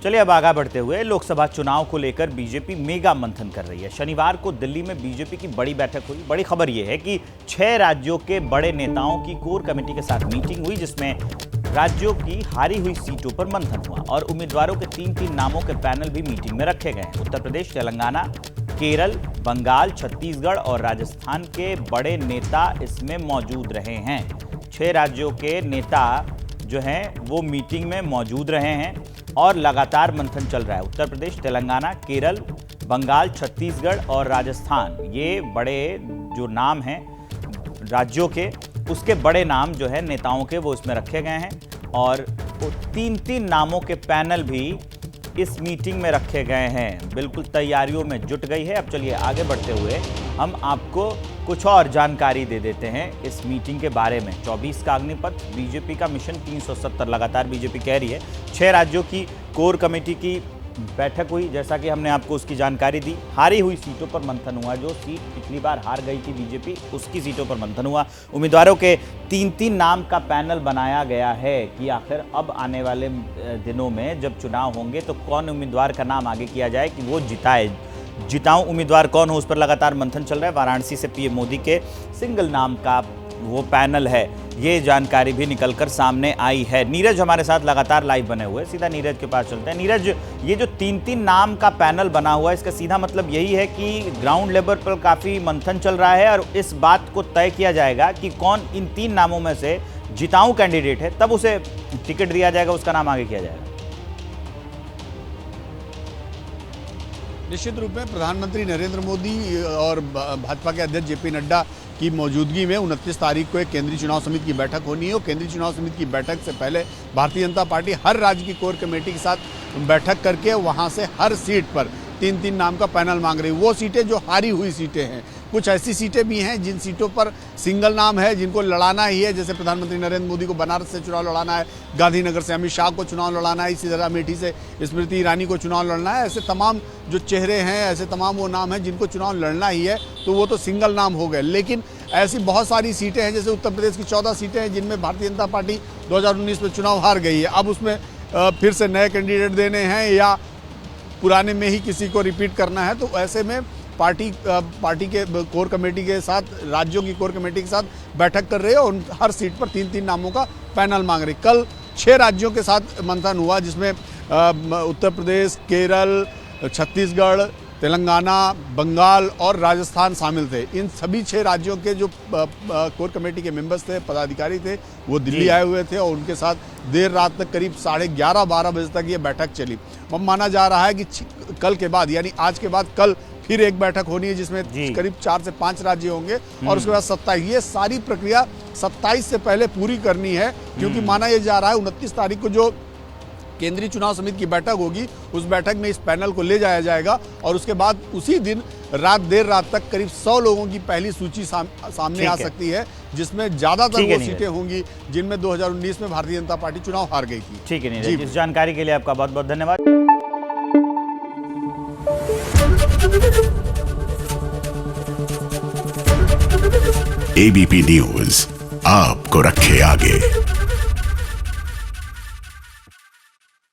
चलिए अब आगे बढ़ते हुए लोकसभा चुनाव को लेकर बीजेपी मेगा मंथन कर रही है। शनिवार को दिल्ली में बीजेपी की बड़ी बैठक हुई। बड़ी खबर यह है कि 6 राज्यों के बड़े नेताओं की कोर कमेटी के साथ मीटिंग हुई, जिसमें राज्यों की हारी हुई सीटों पर मंथन हुआ और उम्मीदवारों के 3-3 नामों के पैनल भी मीटिंग में रखे गए। उत्तर प्रदेश, तेलंगाना, केरल, बंगाल, छत्तीसगढ़ और राजस्थान के बड़े नेता इसमें मौजूद रहे हैं। 6 राज्यों के नेता जो हैं वो मीटिंग में मौजूद रहे हैं और लगातार मंथन चल रहा है। उत्तर प्रदेश, तेलंगाना, केरल, बंगाल, छत्तीसगढ़ और राजस्थान, ये बड़े जो नाम हैं राज्यों के, उसके बड़े नाम जो है नेताओं के, वो इसमें रखे गए हैं और 3-3 नामों के पैनल भी इस मीटिंग में रखे गए हैं। बिल्कुल तैयारियों में जुट गई है। अब चलिए आगे बढ़ते हुए हम आपको कुछ और जानकारी दे देते हैं इस मीटिंग के बारे में। 24 का अग्निपथ, बीजेपी का मिशन 370 लगातार बीजेपी कह रही है। 6 राज्यों की कोर कमेटी की बैठक हुई, जैसा कि हमने आपको उसकी जानकारी दी। हारी हुई सीटों पर मंथन हुआ। जो सीट पिछली बार हार गई थी बीजेपी, उसकी सीटों पर मंथन हुआ। उम्मीदवारों के 3-3 नाम का पैनल बनाया गया है कि आखिर अब आने वाले दिनों में जब चुनाव होंगे तो कौन उम्मीदवार का नाम आगे किया जाए कि वो जिताऊं उम्मीदवार कौन हो, उस पर लगातार मंथन चल रहा है। वाराणसी से पीएम मोदी के सिंगल नाम का वो पैनल है, ये जानकारी भी निकलकर सामने आई है। नीरज हमारे साथ लगातार लाइव बने हुए, सीधा नीरज के पास चलते हैं। नीरज, ये जो 3-3 नाम का पैनल बना हुआ है, इसका सीधा मतलब यही है कि ग्राउंड लेवल पर काफ़ी मंथन चल रहा है और इस बात को तय किया जाएगा कि कौन इन 3 नामों में से जिताऊ कैंडिडेट है, तब उसे टिकट दिया जाएगा, उसका नाम आगे किया जाएगा। निश्चित रूप में प्रधानमंत्री नरेंद्र मोदी और भाजपा के अध्यक्ष जेपी नड्डा की मौजूदगी में 29 तारीख को एक केंद्रीय चुनाव समिति की बैठक होनी है और केंद्रीय चुनाव समिति की बैठक से पहले भारतीय जनता पार्टी हर राज्य की कोर कमेटी के साथ बैठक करके वहां से हर सीट पर 3-3 नाम का पैनल मांग रही है। वो सीटें जो हारी हुई सीटें हैं, कुछ ऐसी सीटें भी हैं जिन सीटों पर सिंगल नाम है, जिनको लड़ाना ही है। जैसे प्रधानमंत्री नरेंद्र मोदी को बनारस से चुनाव लड़ाना है, गांधीनगर से अमित शाह को चुनाव लड़ाना है, इसी तरह अमेठी से स्मृति ईरानी को चुनाव लड़ना है। ऐसे तमाम जो चेहरे हैं, ऐसे तमाम वो नाम हैं जिनको चुनाव लड़ना ही है, तो वो तो सिंगल नाम हो गए। लेकिन ऐसी बहुत सारी सीटें हैं, जैसे उत्तर प्रदेश की 14 सीटें हैं जिनमें भारतीय जनता पार्टी 2019 में चुनाव हार गई है। अब उसमें फिर से नए कैंडिडेट देने हैं या पुराने में ही किसी को रिपीट करना है, तो ऐसे में पार्टी के कोर कमेटी के साथ, राज्यों की कोर कमेटी के साथ बैठक कर रहे हैं और हर सीट पर 3-3 नामों का पैनल मांग रहे हैं। कल 6 राज्यों के साथ मंथन हुआ, जिसमें उत्तर प्रदेश, केरल, छत्तीसगढ़, तेलंगाना, बंगाल और राजस्थान शामिल थे। इन सभी 6 राज्यों के जो कोर कमेटी के मेंबर्स थे, पदाधिकारी थे, वो दिल्ली आए हुए थे और उनके साथ देर रात तक करीब 11:30-12 बजे तक ये बैठक चली। अब माना जा रहा है कि कल के बाद, यानी आज के बाद कल फिर एक बैठक होनी है जिसमें करीब 4 से 5 राज्य होंगे और उसके बाद 27। ये सारी प्रक्रिया 27 से पहले पूरी करनी है, क्योंकि माना यह जा रहा है 29 तारीख को जो केंद्रीय चुनाव समिति की बैठक होगी, उस बैठक में इस पैनल को ले जाया जाएगा और उसके बाद उसी दिन देर रात तक करीब 100 लोगों की पहली सूची सामने आ सकती है, जिसमें ज्यादातर वो सीटें होंगी जिनमें 2019 में भारतीय जनता पार्टी चुनाव हार गई थी। ठीक है नीरज, इस जानकारी के लिए आपका बहुत बहुत धन्यवाद। एबीपी न्यूज आपको रखे आगे।